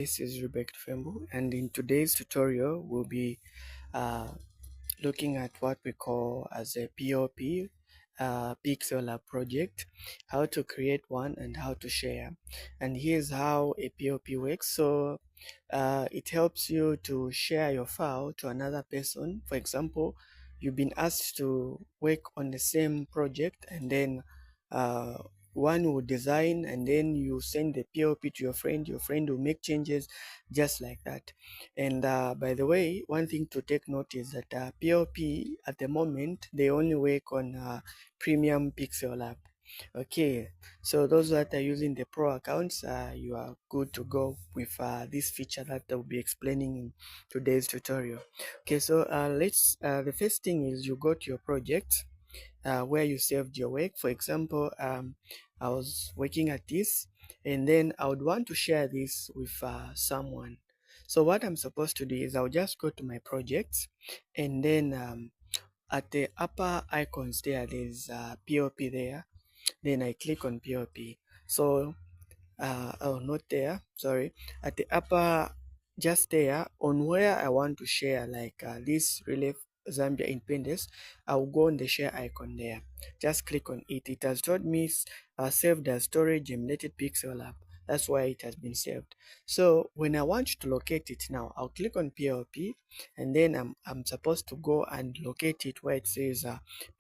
This is Rebecca Fembu, and in today's tutorial, we'll be uh, looking at what we call as a PLP, Pixellab project, how to create one and how to share. And here's how a PLP works. So it helps you to share your file to another person. For example, you've been asked to work on the same project, and then uh, one will design, and then you send the PLP to your friend will make changes just like that. And by the way, one thing to take note is that PLP at the moment, they only work on premium Pixellab. Okay, so those that are using the pro accounts, you are good to go with this feature that I'll be explaining in today's tutorial. Okay, so the first thing is you go to your project where you saved your work. For example, I was working at this, and then I would want to share this with someone. So what I'm supposed to do is I'll just go to my projects, and then at the upper icons there's POP there. Then I click on POP. So not there, sorry, at the upper, just there on where I want to share, like this relief Zambia independence, I'll go on the share icon there, just click on it. It has told me saved as storage emulated pixel app. That's why it has been saved. So when I want to locate it now, I'll click on PLP, and then I'm supposed to go and locate it where it says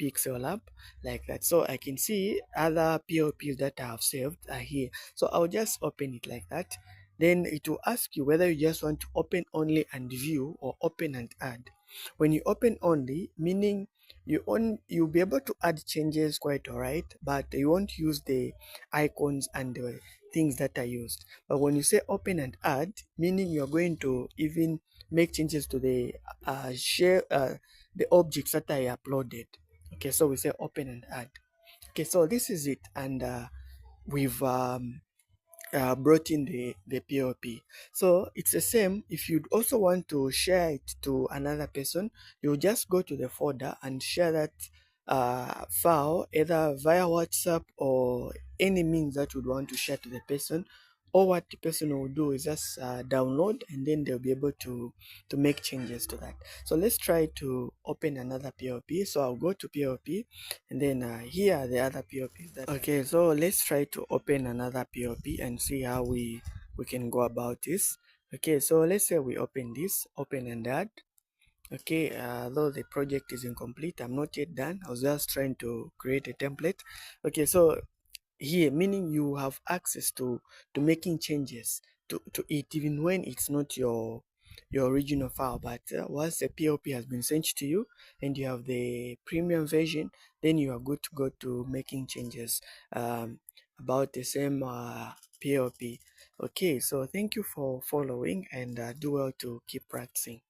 pixel app, like that. So I can see other PLPs that I have saved are here. So I'll just open it like that. Then it will ask you whether you just want to open only and view, or open and add. When you open only, meaning you'll be able to add changes quite alright, but you won't use the icons and the things that are used. But when you say open and add, meaning you're going to even make changes to the share the objects that I uploaded. Okay, so we say open and add. Okay, so this is it, and we've brought in the PLP. So it's the same. If you also want to share it to another person, you just go to the folder and share that file either via WhatsApp or any means that you would want to share to the person. Or what the person will do is just download, and then they'll be able to make changes to that. So let's try to open another PLP. So I'll go to PLP, and then here are the other PLPs that okay, so let's try to open another PLP and see how we can go about this. Okay, so let's say we open this, open and add. Okay, though the project is incomplete, I'm not yet done. I was just trying to create a template. Okay, so here, meaning you have access to making changes to it even when it's not your original file. But once the PLP has been sent to you and you have the premium version, then you are good to go to making changes about the same PLP. Okay, so thank you for following, and do well to keep practicing.